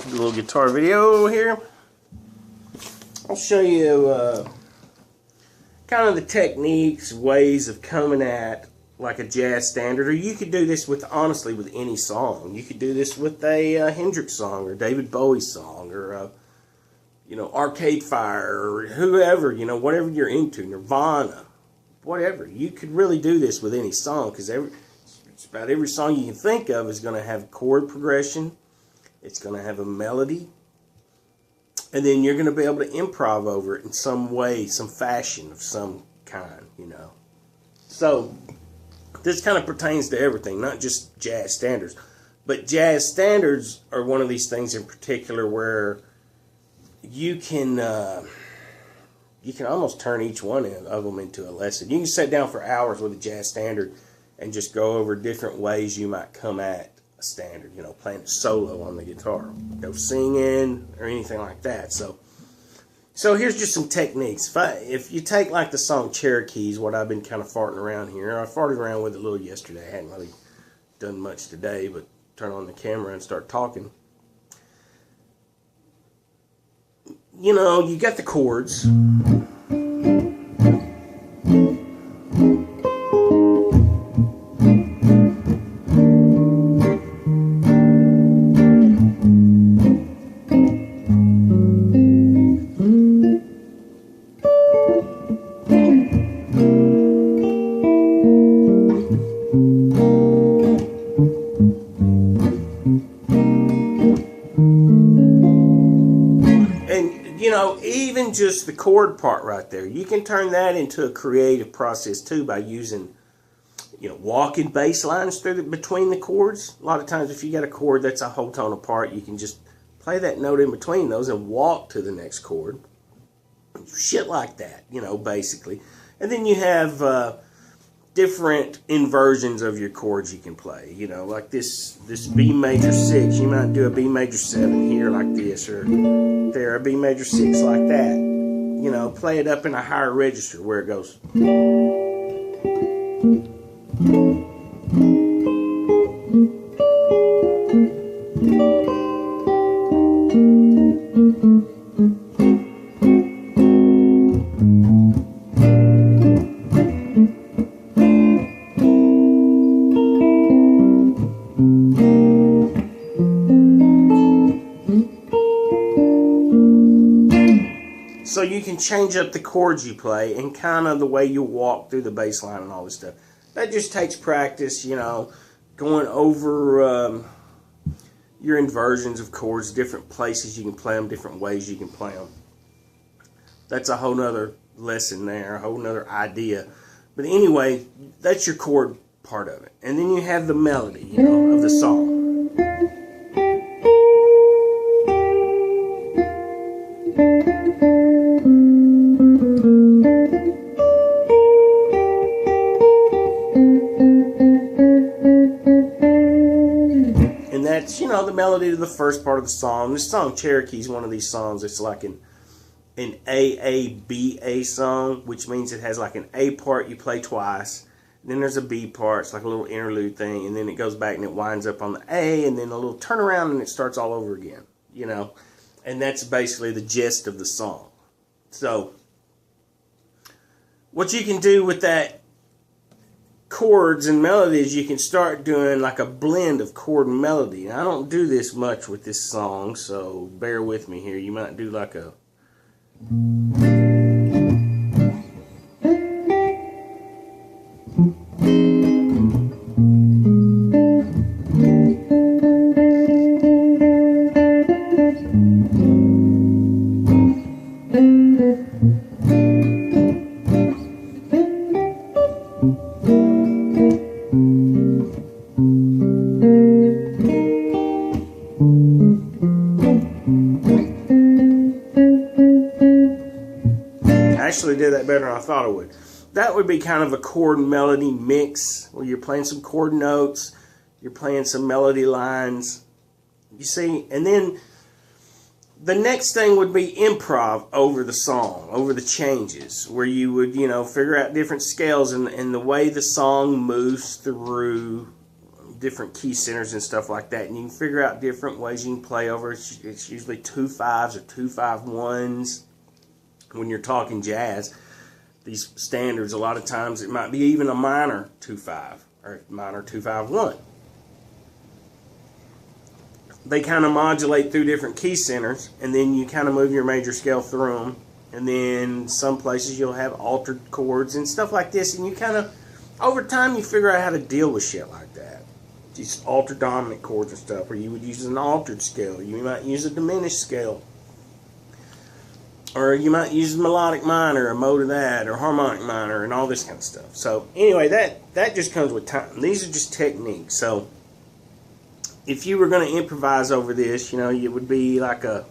a little guitar video here. I'll show you kind of the techniques, ways of coming at like a jazz standard, or you could do this with, honestly, with any song. You could do this with a Hendrix song, or David Bowie song, or Arcade Fire, or whoever, whatever you're into, Nirvana, whatever. You could really do this with any song, because just about every song you can think of is going to have chord progression. It's going to have a melody. And then you're going to be able to improv over it in some way, some fashion of some kind, So, this kind of pertains to everything, not just jazz standards. But jazz standards are one of these things in particular where you can almost turn each one of them into a lesson. You can sit down for hours with a jazz standard and just go over different ways you might come at a standard, playing a solo on the guitar, singing or anything like that. So here's just some techniques. If you take like the song Cherokees, what I've been kind of farting around here. I farted around with it a little yesterday. I hadn't really done much today, but turn on the camera and start talking. You got the chords. Even just the chord part right there, you can turn that into a creative process too by using, walking bass lines between the chords. A lot of times if you got a chord that's a whole tone apart, you can just play that note in between those and walk to the next chord. Shit like that, basically. And then you have different inversions of your chords you can play. Like this B major 6, you might do a B major 7 here like this, or there, a B major 6 like that. Play it up in a higher register where it goes. So you can change up the chords you play and kind of the way you walk through the bass line and all this stuff. That just takes practice, going over your inversions of chords, different places you can play them, different ways you can play them. That's a whole nother lesson there, a whole nother idea. But anyway, that's your chord part of it. And then you have the melody, of the song. And that's, the melody to the first part of the song. This song, Cherokee, is one of these songs. It's like an AABA song, which means it has like an A part you play twice. Then there's a B part. It's like a little interlude thing. And then it goes back and it winds up on the A. And then a little turnaround and it starts all over again, And that's basically the gist of the song. So, what you can do with that chords and melodies, you can start doing like a blend of chord and melody. Now, I don't do this much with this song, so bear with me here. You might do like a... Actually did that better than I thought I would. That would be kind of a chord and melody mix where you're playing some chord notes, you're playing some melody lines, you see. And then the next thing would be improv over the song, over the changes, where you would, figure out different scales and the way the song moves through different key centers and stuff like that, and you can figure out different ways you can play over. It's usually 2 5s or 2 5 1s. When you're talking jazz, these standards, a lot of times it might be even a minor 2 5 or minor 2 5 1. They kind of modulate through different key centers, and then you kind of move your major scale through them. And then some places you'll have altered chords and stuff like this, and you kind of, over time, you figure out how to deal with shit like that. These altered dominant chords and stuff, or you would use an altered scale. You might use a diminished scale. Or you might use melodic minor, a mode of that, or harmonic minor, and all this kind of stuff. So, anyway, that just comes with time. These are just techniques. So, if you were going to improvise over this, you know, it would be like a...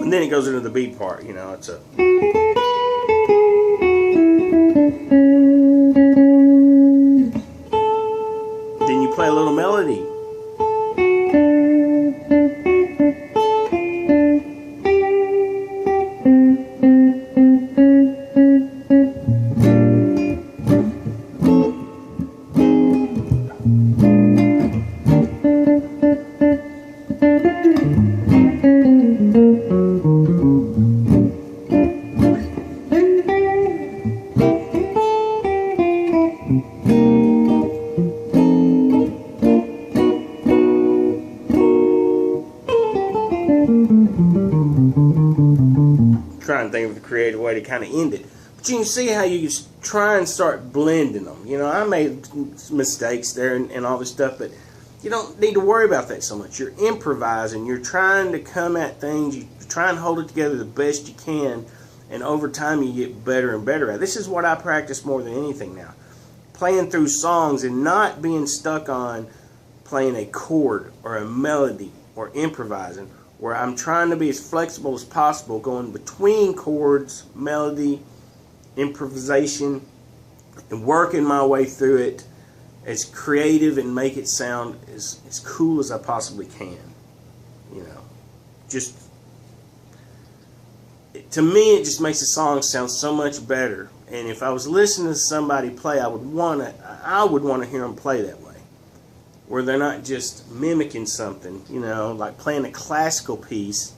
And then it goes into the beat part, you know, it's a... Then you play a little melody. Try and think of a creative way to kind of end it. But you can see how you just try and start blending them. You know, I made mistakes there and all this stuff, but you don't need to worry about that so much. You're improvising. You're trying to come at things. You try and hold it together the best you can, and over time you get better and better at it. This is what I practice more than anything now. Playing through songs and not being stuck on playing a chord or a melody or improvising, where I'm trying to be as flexible as possible, going between chords, melody, improvisation, and working my way through it as creative and make it sound as cool as I possibly can. You know, just, to me, it just makes the song sound so much better. And if I was listening to somebody play, I would want to hear them play that way, where they're not just mimicking something, you know, like playing a classical piece,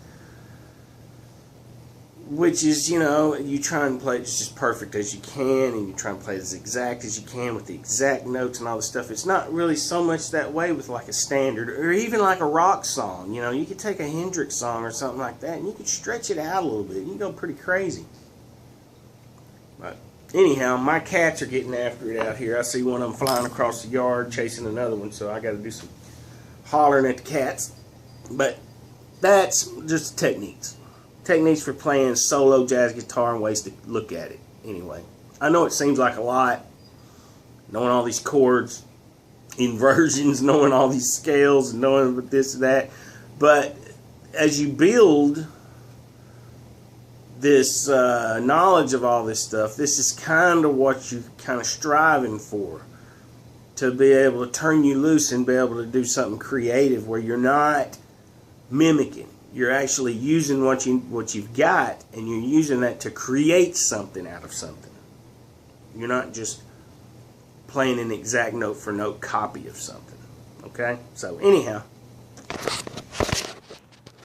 which is, you know, you try and play it just perfect as you can, and you try and play it as exact as you can with the exact notes and all this stuff. It's not really so much that way with like a standard, or even like a rock song. You know, you could take a Hendrix song or something like that, and you could stretch it out a little bit. You can go pretty crazy. But anyhow, my cats are getting after it out here. I see one of them flying across the yard chasing another one, so I got to do some hollering at the cats. But that's just techniques. Techniques for playing solo jazz guitar and ways to look at it. Anyway, I know it seems like a lot, knowing all these chords, inversions, knowing all these scales, knowing this and that. But as you build this knowledge of all this stuff, this is kind of what you're kind of striving for, to be able to turn you loose and be able to do something creative where you're not mimicking. You're actually using what you've got, and you're using that to create something out of something. You're not just playing an exact note for note copy of something. Okay? So anyhow,